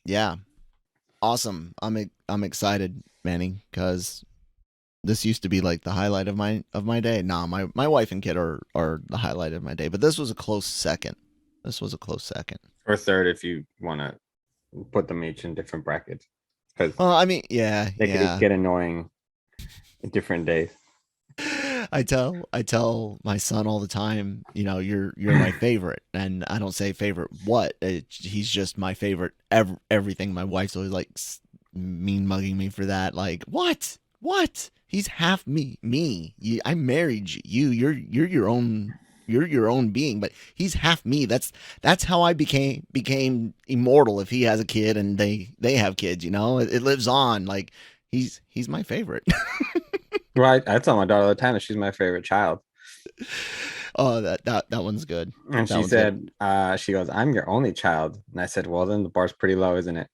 Yeah. Awesome. I'm excited, Manny, because this used to be like the highlight of my day. Nah, my wife and kid are the highlight of my day, but this was a close second. This was a close second. Or third if you want to put them each in different brackets, because Well, I mean, yeah, they could each yeah. get annoying in different days. I tell my son all the time, you're my favorite, and I don't say favorite what. He's just my favorite. Everything. My wife's always like mean mugging me for that. Like what? What? He's half me. Me. I married you. You're your own. You're your own being, but he's half me. That's how I became immortal. If he has a kid and they have kids, it lives on. Like he's my favorite. Well, I tell my daughter all the time that she's my favorite child. Oh, that one's good. And That she one's good. said, she goes, I'm your only child. And I said, well, then the bar's pretty low, isn't it?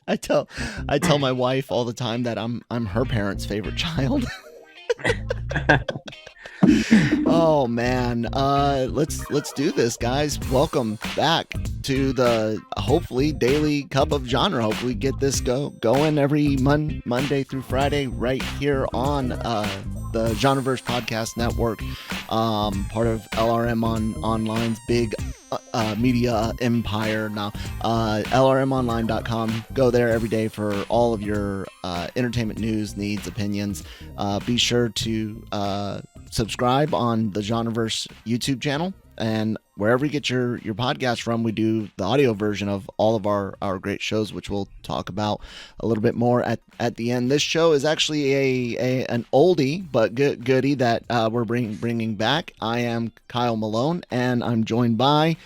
I tell I tell my wife all the time that I'm her parents' favorite child. Oh man. Let's do this, guys. Welcome back to the hopefully daily cup of genre. Hopefully get this going every Monday through Friday right here on the Genreverse Podcast Network, part of LRM Online's big media empire now. LRMonline.com. Go there every day for all of your entertainment news, needs, opinions. Be sure to subscribe on the Genreverse YouTube channel, and wherever you get your podcast from, we do the audio version of all of our great shows, which we'll talk about a little bit more at the end. This show is actually an oldie but goodie that we're bringing back. I am Kyle Malone, and I'm joined by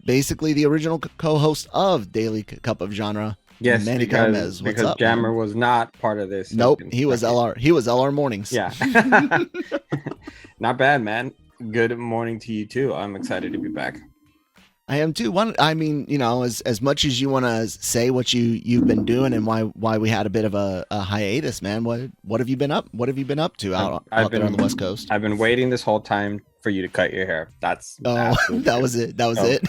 basically the original co-host of Daily Cup of Genre, Yes, Manny Gomez. What's because up, Jammer man? was not part of this. Nope, he was LR. He was LR Mornings. Yeah. Not bad, man. Good morning to you too. I'm excited to be back. I am too. I mean, as much as you want to say what you've been doing and why we had a bit of a hiatus, man. What have you been up? What have you been up to out there on the West Coast? I've been waiting this whole time for you to cut your hair. That's that was it. That was it.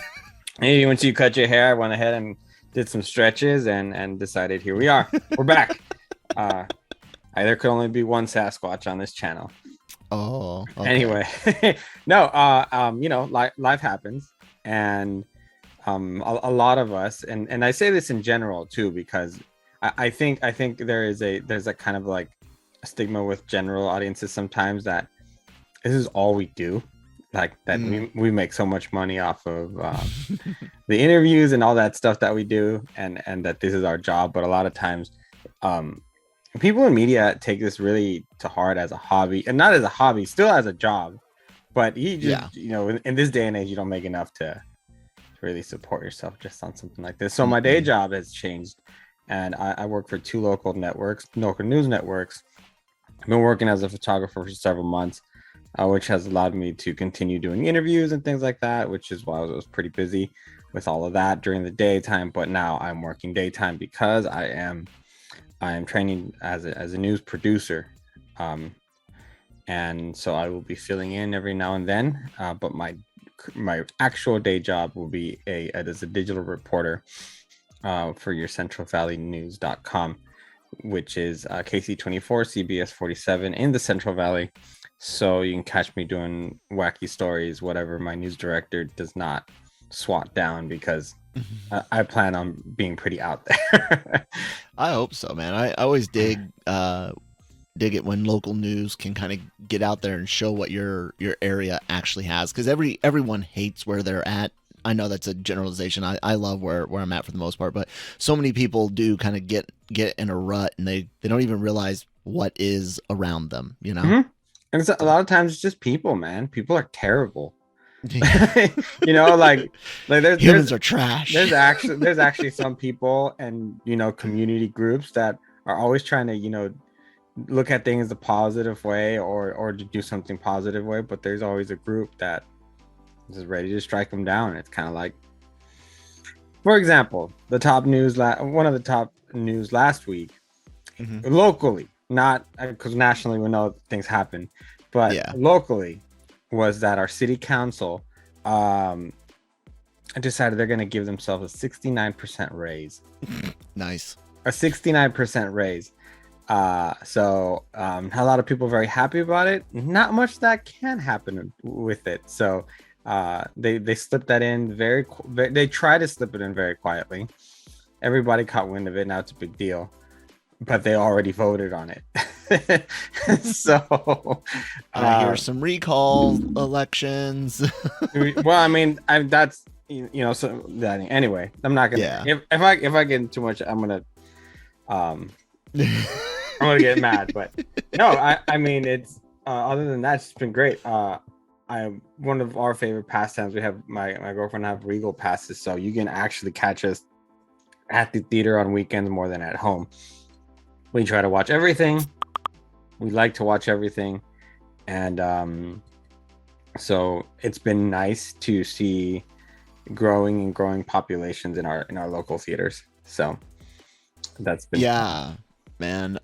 Hey, once you cut your hair, I went ahead and did some stretches and decided here we are. We're back. There could only be one Sasquatch on this channel. Oh. Okay. Anyway, no. Life happens, and a lot of us, and I say this in general too, because I think there's a kind of like a stigma with general audiences sometimes that this is all we do, like that we make so much money off of the interviews and all that stuff that we do, and that this is our job. But a lot of times people in media take this really to heart as a hobby, and not as a hobby, still as a job. But you just, in this day and age, you don't make enough to really support yourself just on something like this. So my day job has changed, and I work for two local news networks. I've been working as a photographer for several months, which has allowed me to continue doing interviews and things like that, which is why I was pretty busy with all of that during the daytime. But now I'm working daytime because I am training as a news producer, and so I will be filling in every now and then. But my actual day job will be as a digital reporter for your centralvalleynews.com, which is KC24, CBS 47 in the Central Valley. So you can catch me doing wacky stories, whatever my news director does not swat down, because I plan on being pretty out there. I hope so, man. I always dig it when local news can kind of get out there and show what your area actually has, because everyone hates where they're at. I know that's a generalization. I love where I'm at for the most part, but so many people do kind of get in a rut, and they don't even realize what is around them, Mm-hmm. And it's a lot of times it's just people, man. People are terrible. Like humans are trash. There's actually some people and community groups that are always trying to look at things the positive way or to do something positive way, but there's always a group that is ready to strike them down. It's kind of like, for example, one of the top news last week, locally, not because nationally we know things happen, but locally, was that our city council decided they're going to give themselves a 69% raise. Nice. A 69% raise. So a lot of people are very happy about it. Not much that can happen with it. So they slipped that in they try to slip it in very quietly. Everybody caught wind of it. Now it's a big deal, but they already voted on it. So I hear some recall elections. well, I mean, that's so that anyway. I'm not gonna. Yeah. If I get too much, I'm gonna I'm gonna get mad. But no, I mean, it's other than that, it's been great. One of our favorite pastimes. We have my girlfriend and I have Regal passes, so you can actually catch us at the theater on weekends more than at home. We try to watch everything. We like to watch everything, and so it's been nice to see growing populations in our local theaters. So that's been man.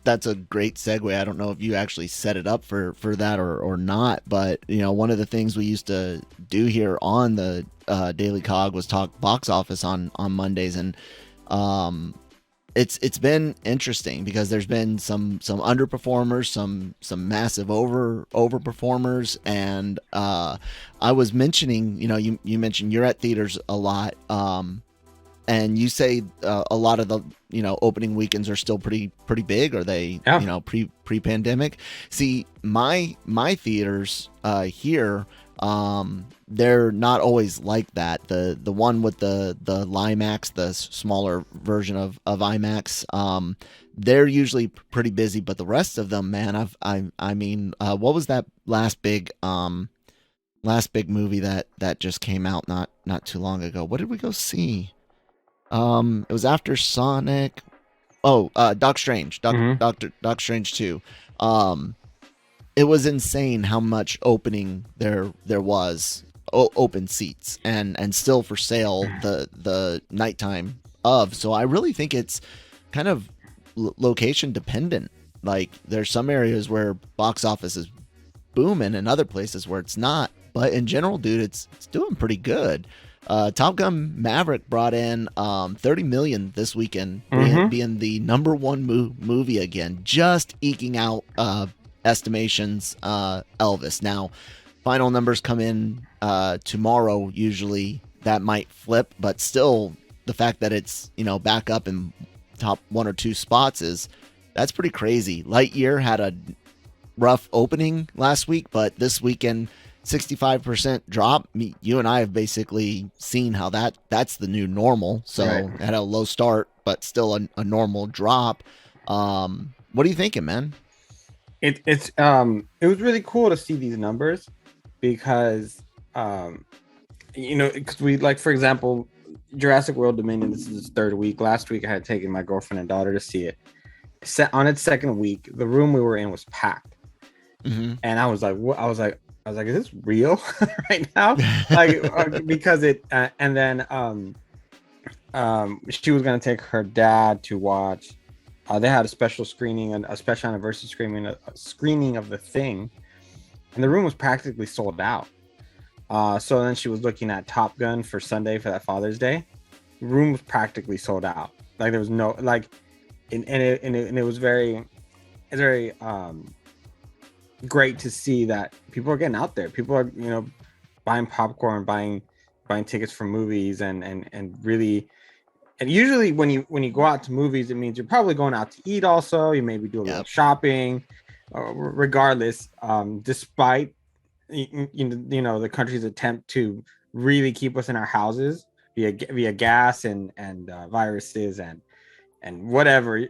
That's a great segue. I don't know if you actually set it up for that or not, but one of the things we used to do here on the Daily COG was talk box office on Mondays, and it's been interesting because there's been some underperformers, some massive overperformers, and I was mentioning, you mentioned you're at theaters a lot, and you say a lot of the opening weekends are still pretty big. Are they pre-pandemic? See, my theaters here, they're not always like that. The one with the Limax, the smaller version of IMAX, they're usually pretty busy. But the rest of them, man, I mean, what was that last big movie that just came out not too long ago? What did we go see? It was after Sonic. Doc Strange. Doc Strange 2. It was insane how much opening there was, open seats, and still for sale the nighttime of. So I really think it's kind of location dependent. Like there's some areas where box office is booming and other places where it's not. But in general, dude, it's doing pretty good. Top Gun Maverick brought in $30 million this weekend, being the number one movie again, just eking out estimations Elvis. Now, final numbers come in tomorrow. Usually that might flip, but still, the fact that it's back up in top one or two spots that's pretty crazy. Lightyear had a rough opening last week, but this weekend, 65% drop. You and I have basically seen how that's the new normal. So It had a low start, but still a normal drop. What are you thinking, man? It was really cool to see these numbers because because we, like, for example, Jurassic World Dominion, this is its third week. Last week I had taken my girlfriend and daughter to see it. On its second week, the room we were in was packed. And I was like, what? I was like, is this real right now? Like, because it, and then she was gonna take her dad to watch. They had a special screening and a special anniversary screening of The Thing, and the room was practically sold out. So then she was looking at Top Gun for Sunday for that Father's Day. The room was practically sold out. Like there was no and it was very great to see that people are getting out there. People are buying popcorn, buying tickets for movies, and really. And usually when you go out to movies, it means you're probably going out to eat also. You maybe do a little shopping, regardless, despite the country's attempt to really keep us in our houses via gas and viruses and whatever.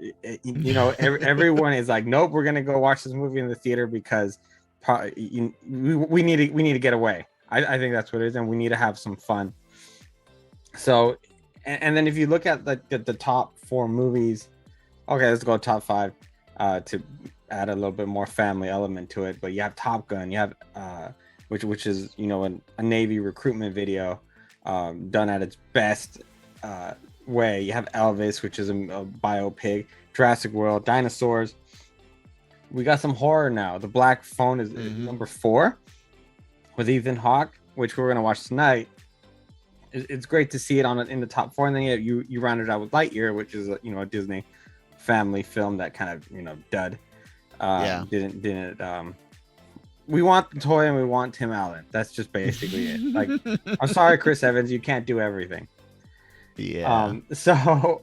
Everyone is like, nope, we're gonna go watch this movie in the theater because we need to get away. I think that's what it is, and we need to have some fun. So. And then if you look at the top four movies, okay, let's go top five to add a little bit more family element to it. But you have Top Gun, you have which is a Navy recruitment video done at its best way. You have Elvis, which is a biopic, Jurassic World, dinosaurs. We got some horror now. The Black Phone is number 4 with Ethan Hawke. which we're gonna watch tonight, it's great to see it in the top four, and then you rounded out with Lightyear, which is a Disney family film that kind of dud. Didn't we want the toy and we want Tim Allen. That's just basically it. Like, I'm sorry, Chris Evans, you can't do everything. Yeah. So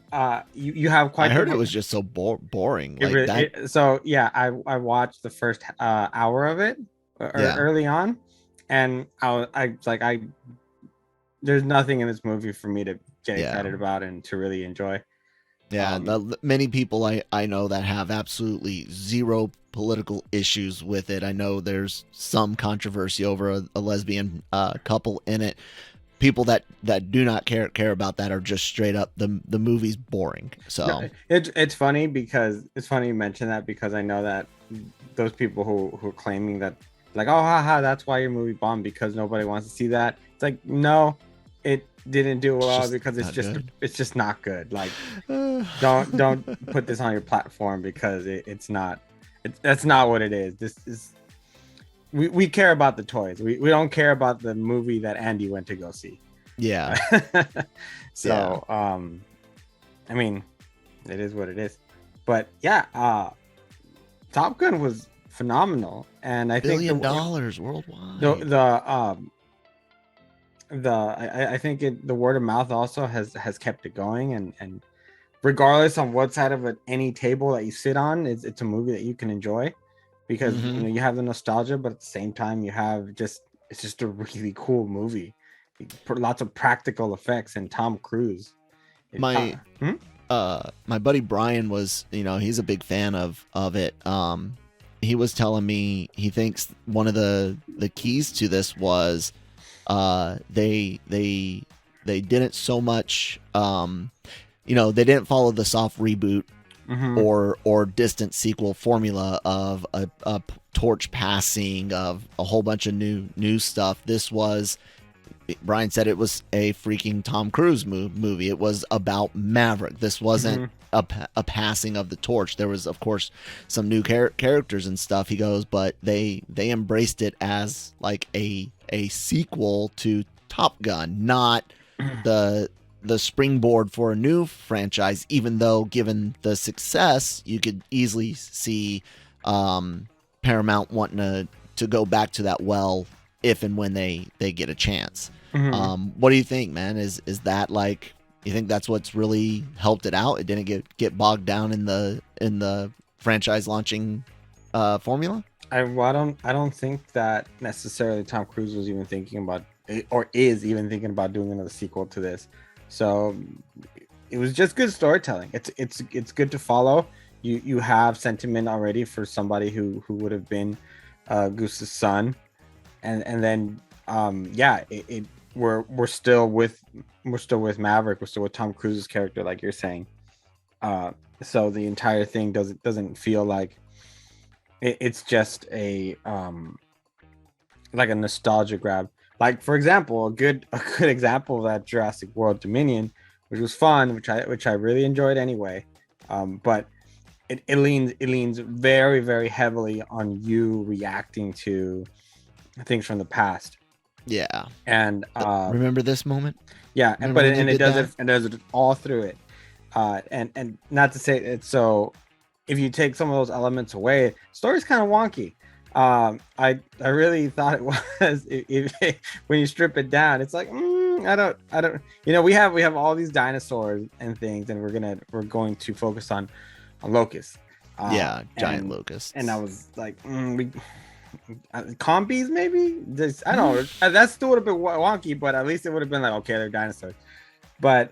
you have quite. I heard it was just so boring. Like really, that. So yeah, I watched the first hour of it early on, and I was like, there's nothing in this movie for me to get excited about and to really enjoy. Yeah, many people I know that have absolutely zero political issues with it. I know there's some controversy over a lesbian couple in it. People that do not care about that are just straight up the movie's boring. So no, it's funny because it's funny you mention that, because I know that those people who are claiming that, like, oh haha, that's why your movie bombed because nobody wants to see that. It's like, no, it didn't do well because it's just not good. Like, don't put this on your platform because that's not what it is. This is, we care about the toys. We don't care about the movie that Andy went to go see. Yeah. So I mean, it is what it is. But yeah, Top Gun was phenomenal, and I think $1 billion worldwide. I think the word of mouth also has kept it going, and regardless on what side of any table that you sit on, it's a movie that you can enjoy, because you have the nostalgia, but at the same time you have it's just a really cool movie. Lots of practical effects, and Tom Cruise. My buddy Brian was, he's a big fan of it. He was telling me he thinks one of the keys to this was they didn't so much they didn't follow the soft reboot or distant sequel formula of a torch passing of a whole bunch of new stuff. This was, Brian said, it was a freaking Tom Cruise movie. It was about Maverick. This wasn't a passing of the torch. There was, of course, some new characters and stuff. He goes, but they embraced it as like a sequel to Top Gun, not the springboard for a new franchise. Even though, given the success, you could easily see Paramount wanting to go back to that well if and when they get a chance. What do you think, man? Is that, like, you think that's what's really helped it out? It didn't get bogged down in the franchise launching formula? I don't think that necessarily Tom Cruise was even thinking about, or is even thinking about, doing another sequel to this. So it was just good storytelling. It's good to follow. You have sentiment already for somebody who would have been Goose's son, and then we're still with Maverick. We're still with Tom Cruise's character, like you're saying. So the entire thing doesn't feel like it's just a like a nostalgia grab. Like, for example, a good example of that, Jurassic World Dominion, which was fun, which I really enjoyed anyway. But it leans very, very heavily on you reacting to things from the past. Yeah. And remember this moment? Yeah, and it does it all through it. And not to say it, so if you take some of those elements away, the story's kind of wonky. I really thought it was, when you strip it down, it's like, I don't, we have all these dinosaurs and things, and we're going to focus on locusts. Giant locusts. And I was like, combies maybe. I don't know. That's still would have been wonky, but at least it would have been like, okay, they're dinosaurs. But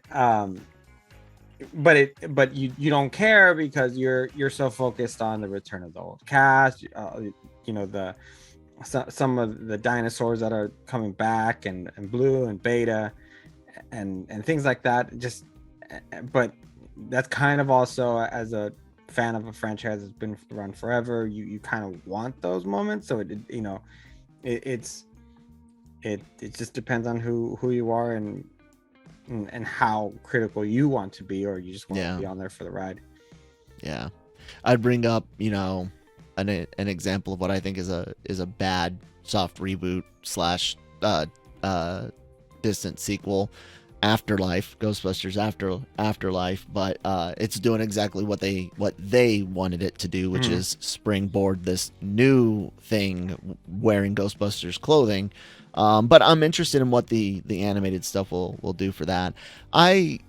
you don't care because you're so focused on the return of the old cast. Some of the dinosaurs that are coming back, and Blue and Beta and things like that. But that's kind of also, as a fan of a franchise that's been around forever, you kind of want those moments. So it just depends on who you are and how critical you want to be, or you just want to be on there for the ride. Yeah, I'd bring up an example of what I think is a bad soft reboot / distant sequel, Afterlife, Ghostbusters Afterlife, but it's doing exactly what they wanted it to do, which is springboard this new thing wearing Ghostbusters clothing. But I'm interested in what the animated stuff will do for that. I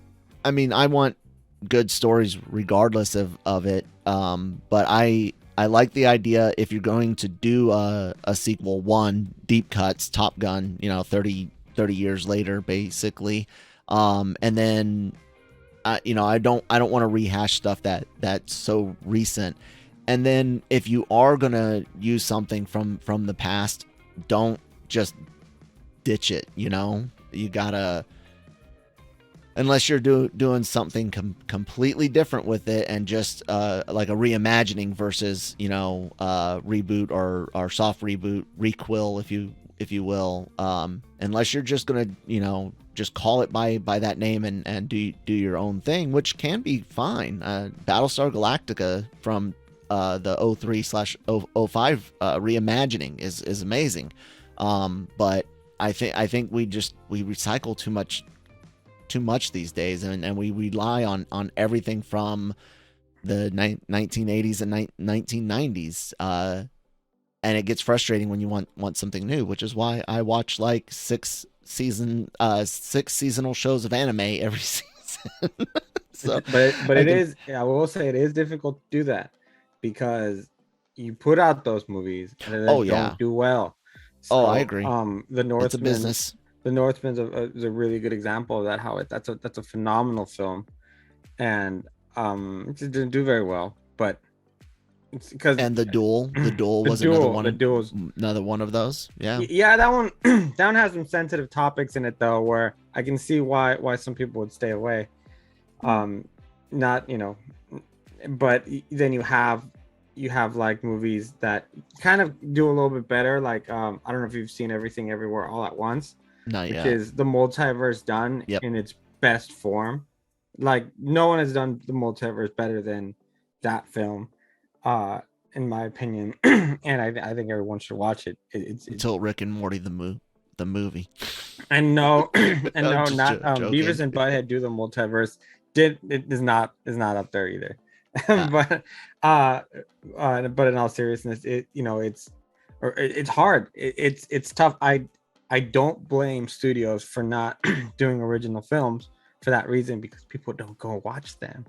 mean, I want good stories regardless of it. But I like the idea, if you're going to do a sequel, one, deep cuts, Top Gun, 30 years later, basically. And then, I don't want to rehash stuff that's so recent. And then if you are going to use something from the past, don't just ditch it. You gotta, unless you're doing something completely different with it, and just like a reimagining versus reboot or soft reboot, requel, if you will, unless you're just gonna just call it by that name and do your own thing, which can be fine. Battlestar Galactica from the 03/05 reimagining is amazing, but I think we recycle too much these days, and we rely on everything from the 1980s and 1990s, and it gets frustrating when you want something new, which is why I watch like six seasonal shows of anime every season. So, but it is, I will say, it is difficult to do that, because you put out those movies and they don't do well. So, I agree. The Northman, it's a business. The Northman's is a really good example of that. How that's a phenomenal film, and it just didn't do very well. But it's because the Duel was another one of those. Yeah, that one that one has some sensitive topics in it, though, where I can see why some people would stay away. Not but then you have like movies that kind of do a little bit better, like I don't know if you've seen Everything Everywhere All at Once. Not yet. Which is the multiverse done in its best form. Like, no one has done the multiverse better than that film, in my opinion. And I think everyone should watch it. It's until Rick and Morty the movie. And no, not Beavis and Butthead do the multiverse. It is not up there either. But in all seriousness, it's hard. It's tough. I don't blame studios for not doing original films for that reason, because people don't go watch them.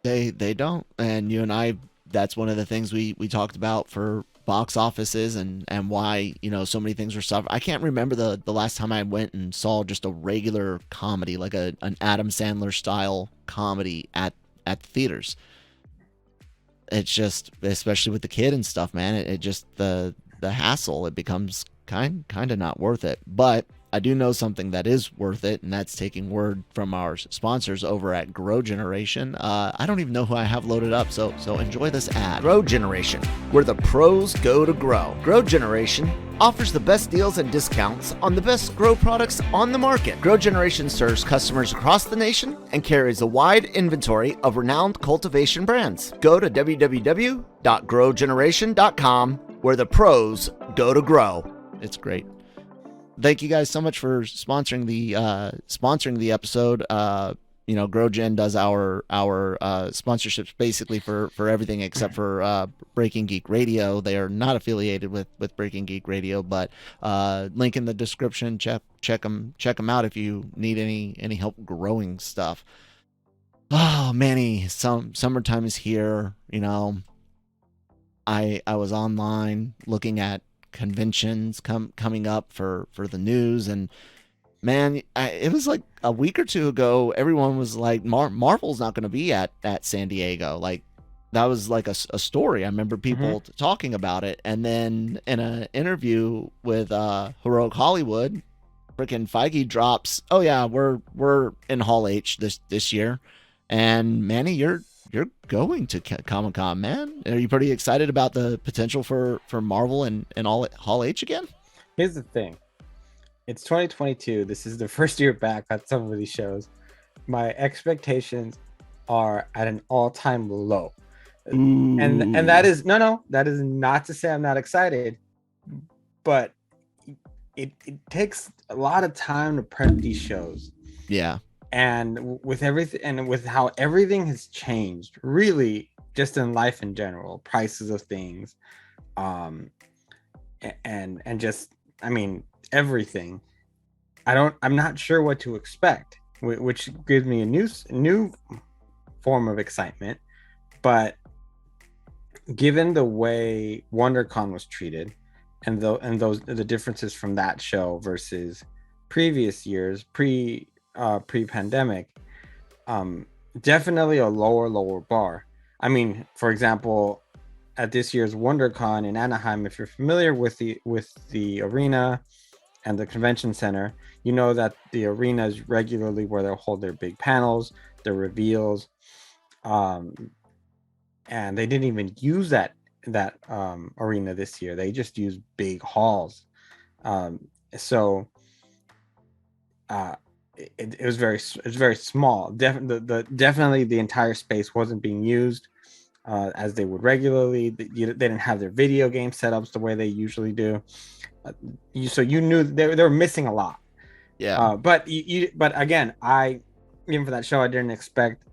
They don't. And you and I, that's one of the things we talked about for box offices and why, so many things were suffering. I can't remember the last time I went and saw just a regular comedy, like an Adam Sandler style comedy at the theaters. It's just, especially with the kid and stuff, man, it just, the hassle, it becomes kind of not worth it. But I do know something that is worth it, and that's taking word from our sponsors over at Grow Generation. I don't even know who I have loaded up, so enjoy this ad. Grow Generation, where the pros go to grow. Grow Generation offers the best deals and discounts on the best grow products on the market. Grow Generation serves customers across the nation and carries a wide inventory of renowned cultivation brands. Go to www.growgeneration.com, where the pros go to grow. It's great. Thank you guys so much for sponsoring the episode. GrowGen does our sponsorships basically for everything except for Breaking Geek Radio. They are not affiliated with Breaking Geek Radio, but link in the description. Check them out if you need any help growing stuff. Oh, Manny, summertime is here. I was online looking at conventions coming up for the news, and man, it was like a week or two ago, everyone was like, Marvel's not going to be at San Diego. Like, that was like a story. I remember people talking about it, and then in an interview with Heroic Hollywood, freaking Feige drops, oh yeah, we're in Hall H this year. And Manny, you're going to Comic-Con, man. Are you pretty excited about the potential for Marvel and all Hall H again? Here's the thing. It's 2022. This is the first year back at some of these shows. My expectations are at an all-time low. Ooh. And that is that is not to say I'm not excited, but it takes a lot of time to prep these shows. Yeah. And with everything, and with how everything has changed, really, just in life in general, prices of things, and just, I mean, everything. I'm not sure what to expect, which gives me a new form of excitement. But given the way WonderCon was treated, and the differences from that show versus previous years, pre-pandemic, definitely a lower bar. I mean, for example, at this year's WonderCon in Anaheim, if you're familiar with the arena and the convention center, you know that the arena is regularly where they'll hold their big panels, their reveals, and they didn't even use that arena this year. They just used big halls. So it was very small. Definitely the entire space wasn't being used as they would regularly. They didn't have their video game setups the way they usually do. So you knew they were missing a lot. Yeah. But again, even for that show, I didn't expect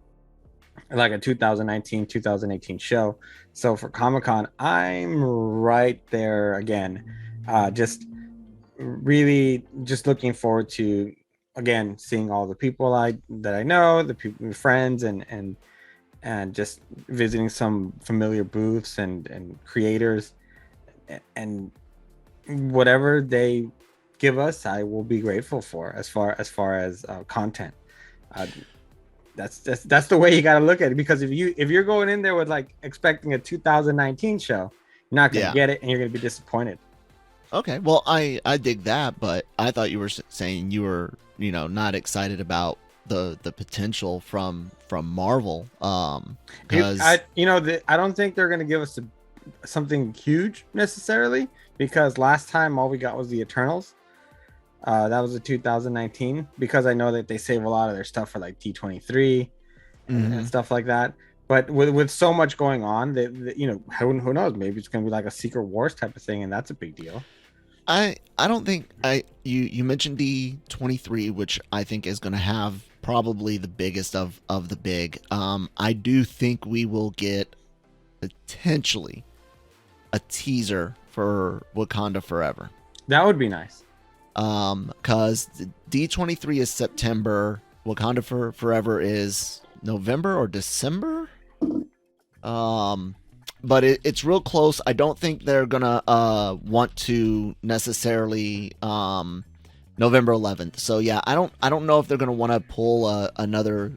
like a 2018 show. So for Comic-Con, I'm right there again. Just really just looking forward to, again, seeing all the people that I know, the people, friends, and just visiting some familiar booths and creators, and whatever they give us, I will be grateful for as far as content. That's the way you got to look at it, because if you're going in there with like expecting a 2019 show, you're not going to get it, and you're going to be disappointed. Okay, well, I dig that, but I thought you were saying you were, not excited about the potential from Marvel, because I don't think they're going to give us something huge necessarily, because last time all we got was the Eternals. That was a 2019, because I know that they save a lot of their stuff for like D23 and stuff like that. But with so much going on, that who knows? Maybe it's going to be like a Secret Wars type of thing, and that's a big deal. I don't think you mentioned D23, which I think is going to have probably the biggest of the big. I do think we will get potentially a teaser for Wakanda Forever. That would be nice. Because D23 is September, Wakanda Forever is November or December. But it's real close. I don't think they're gonna want to necessarily November 11th. So yeah, I don't know if they're gonna want to pull another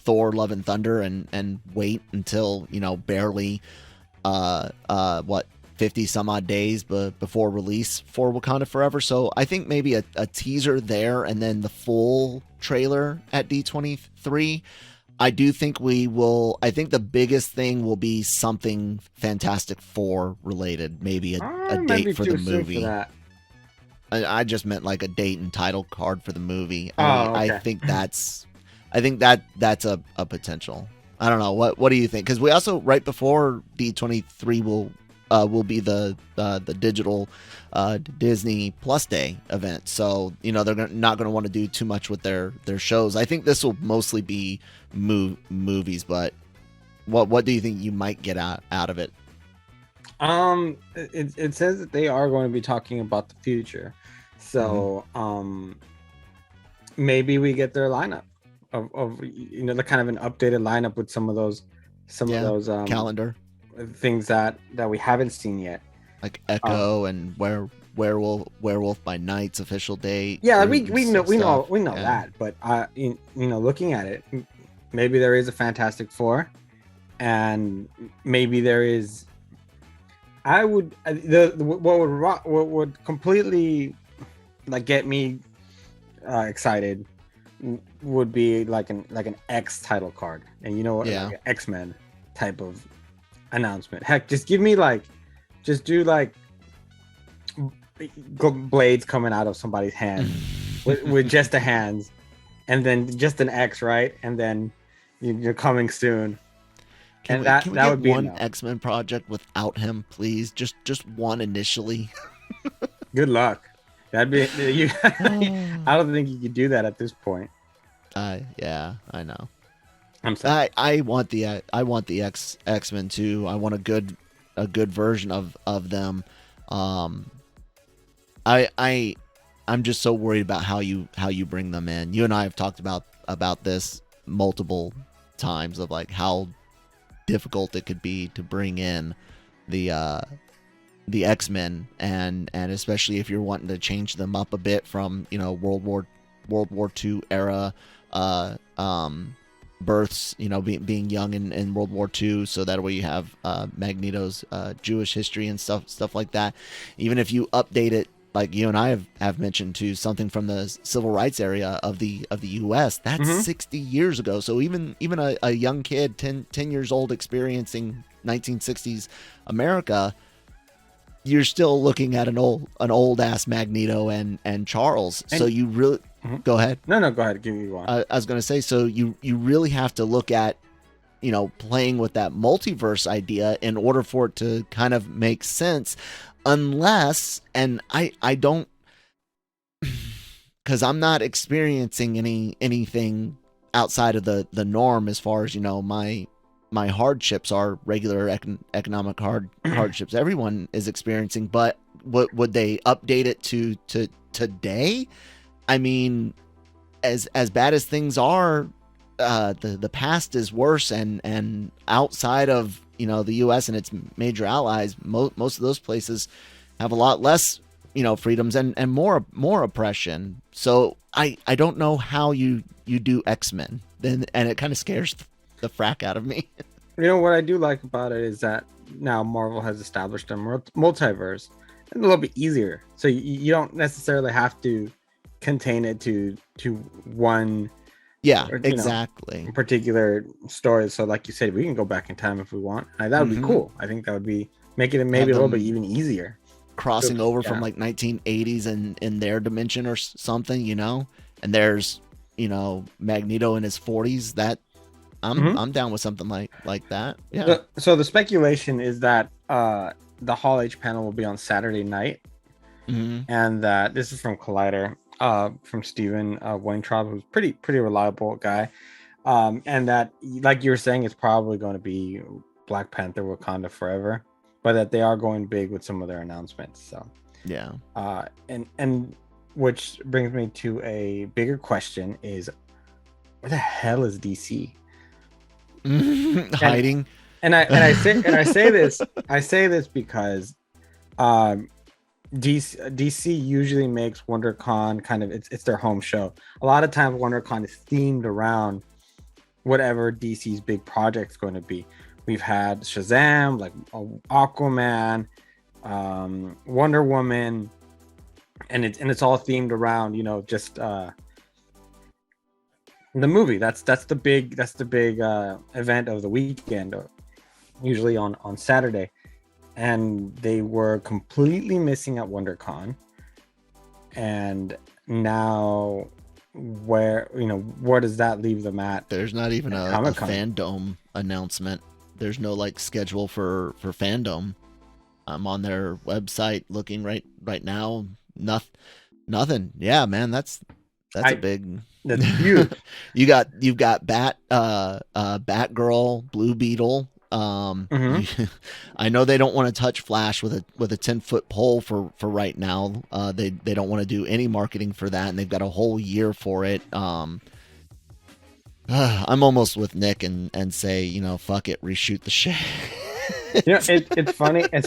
Thor: Love and Thunder and wait until barely 50 some odd days before release for Wakanda Forever. So I think maybe a teaser there, and then the full trailer at D23. I do think I think the biggest thing will be something Fantastic Four related, maybe a date for the movie. For I just meant like a date and title card for the movie. Okay. I think that's a potential. I don't know. What do you think? Because we also, right before D23 will be the digital Disney Plus Day event. So they're not going to want to do too much with their shows. I think this will mostly be movies. But what do you think you might get out of it? It says that they are going to be talking about the future. So maybe we get their lineup of the kind of an updated lineup with some of those calendar things that we haven't seen yet, like Echo and Werewolf by Night's official date. Yeah, we know that, but looking at it, maybe there is a Fantastic Four, and maybe there is. What would completely get me excited would be like an X title card, and like an X-Men type of announcement. Heck, just give me do blades coming out of somebody's hand with just the hands, and then just an X, right? And then you're coming soon. Can we get would be one X-Men project without him, please? Just one initially. Good luck. That'd be you. I don't think you could do that at this point. Yeah, I know. I'm sorry. I want the X-Men too. I want a good version of them. Um, I'm just so worried about how you bring them in. You and I have talked about this multiple times of like how difficult it could be to bring in the X-Men, and especially if you're wanting to change them up a bit from, you know, World War II era births, you know, being young in World War II, so that way you have Magneto's Jewish history and stuff like that. Even if you update it, like you and I have mentioned, to something from the civil rights area of the U.S., that's 60 years ago. So even a young kid, 10 years old, experiencing 1960s America, you're still looking at an old ass Magneto and Charles. So you really go ahead. No, go ahead. Give me one. I was gonna say, so you really have to look at, you know, playing with that multiverse idea in order for it to kind of make sense, unless, and I don't, because I'm not experiencing anything outside of the norm as far as, you know, my hardships are regular economic hardships everyone is experiencing. But what would they update it to today? I mean, as bad as things are, the past is worse, and outside of, you know, the U.S. and its major allies, most of those places have a lot less, you know, freedoms and more oppression. So I don't know how you do X-Men then, and it kind of scares the frack out of me. You know what I do like about it is that now Marvel has established a multiverse, and a little bit easier. So you don't necessarily have to contain it to one. Yeah, exactly. Particular story. So like you said, we can go back in time if we want. That would be cool. I think that would be make it maybe a little bit even easier. Crossing over from like 1980s and in their dimension or something, you know. And there's, you know, Magneto in his 40s. That I'm down with something like that. Yeah. So the speculation is that the Hall H panel will be on Saturday night, and that this is from Collider. From Steven Weintraub, who's pretty reliable guy, and that, like you were saying, it's probably going to be Black Panther Wakanda Forever, but that they are going big with some of their announcements. So yeah, and which brings me to a bigger question: is where the hell is DC hiding? And I say this because DC usually makes WonderCon kind of it's their home show. A lot of times WonderCon is themed around whatever DC's big project's going to be. We've had Shazam, like Aquaman, Wonder Woman, and it's all themed around, you know, just the movie. That's the big event of the weekend, usually on Saturday. And they were completely missing at WonderCon, and now where does that leave them at? There's not even a fandom announcement. There's no like schedule for fandom. I'm on their website looking right now. Nothing. Yeah, man, that's huge. You've got Batgirl, Blue Beetle. I know they don't want to touch Flash with a 10-foot pole for right now. They don't want to do any marketing for that, and they've got a whole year for it. I'm almost with Nick and say, you know, fuck it, reshoot the shit. You know, it's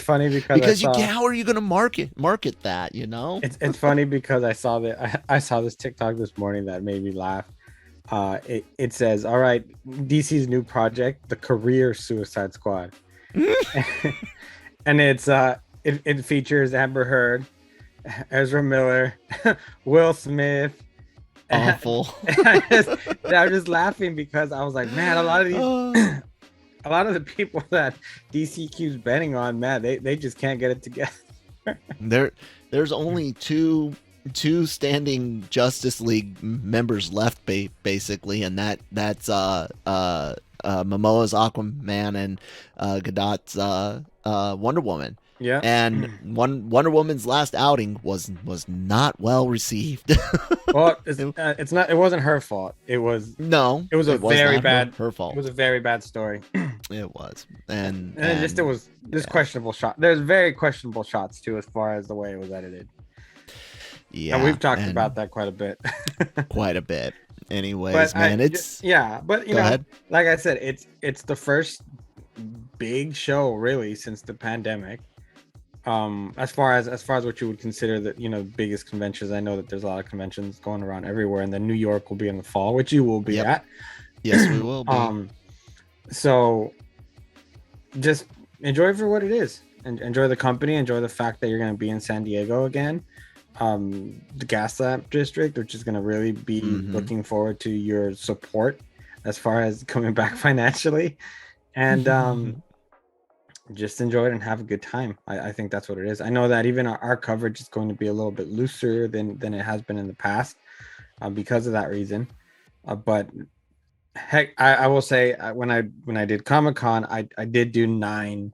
funny because how are you going to market that, you know? It's funny because I saw this TikTok this morning that made me laugh. It says, all right, DC's new project, the Career Suicide Squad. And it features Amber Heard, Ezra Miller, Will Smith. Awful. I'm just laughing because I was like, man, a lot of the people that DC keeps betting on, man, they just can't get it together. There's only two standing Justice League members left, basically, and that's Momoa's Aquaman and Gadot's Wonder Woman. Yeah. And Wonder Woman's last outing was not well received. Well, it's not. It wasn't her fault. It was. No, It was a it was very not bad. her It was fault. a very bad story. It was, And it was this yeah. questionable shot. There's very questionable shots too, as far as the way it was edited. Yeah, And we've talked about that quite a bit. Quite a bit. Anyways, But man, but Go ahead. like I said, it's the first big show really since the pandemic. As far as what you would consider the biggest conventions. I know that there's a lot of conventions going around everywhere, and then New York will be in the fall, which you will be at. Yes, we will be. So just enjoy it for what it is, and enjoy the company, enjoy the fact that you're going to be in San Diego again, the Gaslamp district, which is going to really be looking forward to your support as far as coming back financially, and just enjoy it and have a good time. I think that's what it is. I know that even our coverage is going to be a little bit looser than it has been in the past, because of that reason, but heck, I will say, when I did Comic-Con, I did do 9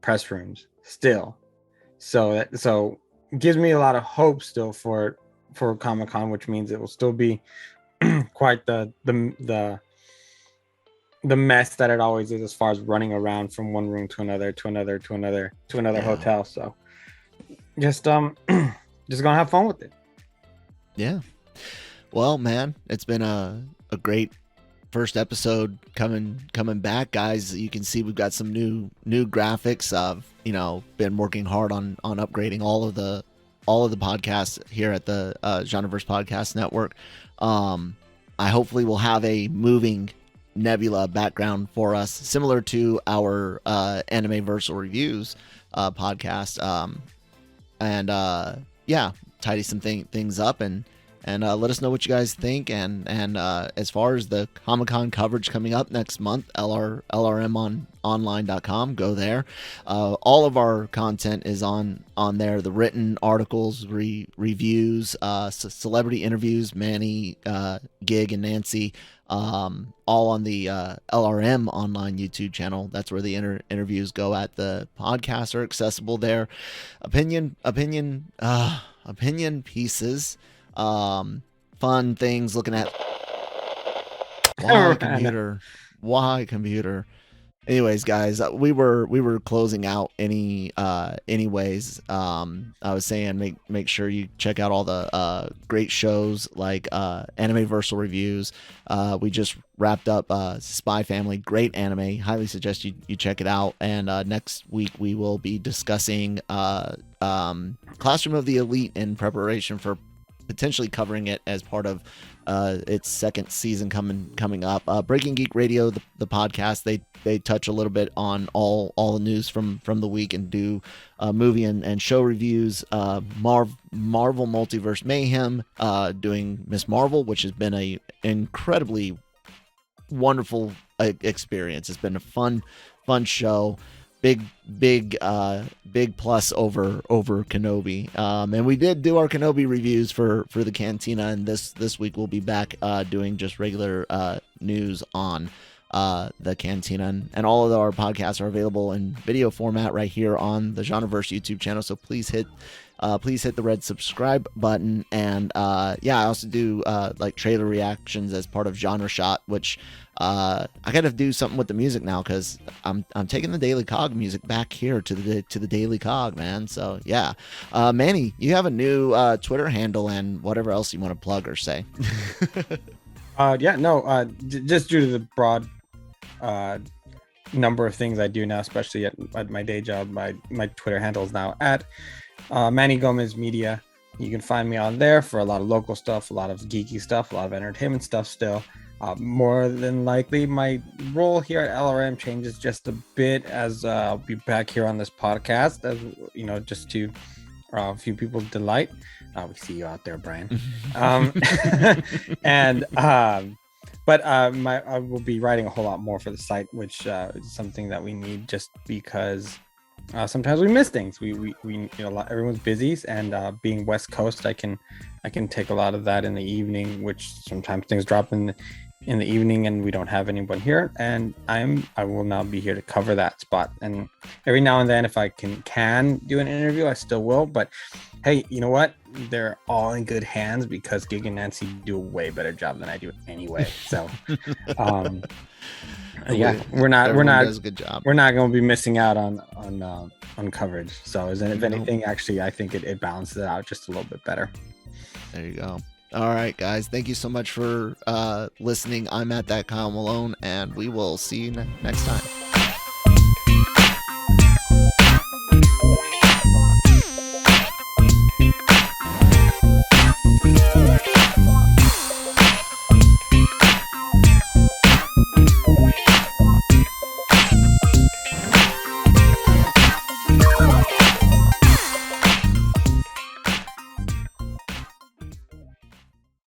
press rooms still, so it gives me a lot of hope still for Comic-Con, which means it will still be quite the mess that it always is, as far as running around from one room to another hotel. So just just gonna have fun with it. Yeah. Well, man, it's been a great first episode coming back, guys. You can see we've got some new graphics. I've been working hard on upgrading all of the podcasts here at the Genreverse Podcast Network. I hopefully will have a moving Nebula background for us, similar to our Anime Versal Reviews podcast, and tidy some things up and let us know what you guys think. And as far as the Comic-Con coverage coming up next month, LRM online.com, go there. All of our content is on there. The written articles, reviews, celebrity interviews, Manny, Gig, and Nancy, all on the LRM online YouTube channel. That's where the interviews go at. The podcasts are accessible there. Opinion pieces, fun things, looking at why computer. Anyways, guys, we were closing out anyways. I was saying make sure you check out all the great shows like Anime Versal Reviews. We just wrapped up Spy Family, great anime. Highly suggest you check it out. And next week we will be discussing Classroom of the Elite in preparation for potentially covering it as part of its second season coming up. Breaking Geek Radio, the podcast, they touch a little bit on all the news from the week and do movie and show reviews. Marvel Multiverse Mayhem, doing Miss Marvel, which has been a incredibly wonderful experience. It's been a fun show. Big plus over Kenobi, and we did do our Kenobi reviews for the Cantina, and this week we'll be back doing just regular news on the Cantina, and all of our podcasts are available in video format right here on the Genreverse YouTube channel. So please hit the red subscribe button, and I also do like trailer reactions as part of Genre Shot, which I gotta do something with the music now, because I'm taking the Daily Cog music back here to the Daily Cog, man. So yeah, Manny, you have a new Twitter handle and whatever else you want to plug or say. Just due to the broad number of things I do now, especially at my day job, my Twitter handle is now at Manny Gomez Media. You can find me on there for a lot of local stuff, a lot of geeky stuff, a lot of entertainment stuff still. More than likely, my role here at LRM changes just a bit, as I'll be back here on this podcast, as just to a few people's delight. We see you out there, Brian. But I will be writing a whole lot more for the site, which is something that we need, just because sometimes we miss things. We you know, everyone's busy, and being West Coast, I can take a lot of that in the evening, which sometimes things drop in the evening and we don't have anyone here, and I will now be here to cover that spot. And every now and then, if I can do an interview, I still will. But hey, you know what? They're all in good hands because Gig and Nancy do a way better job than I do anyway. So, yeah, we're not does a good job. we're not going to be missing out on coverage. So, if anything, actually, I think it balances it out just a little bit better. There you go. All right, guys. Thank you so much for listening. I'm at that Kyle Malone, and we will see you next time.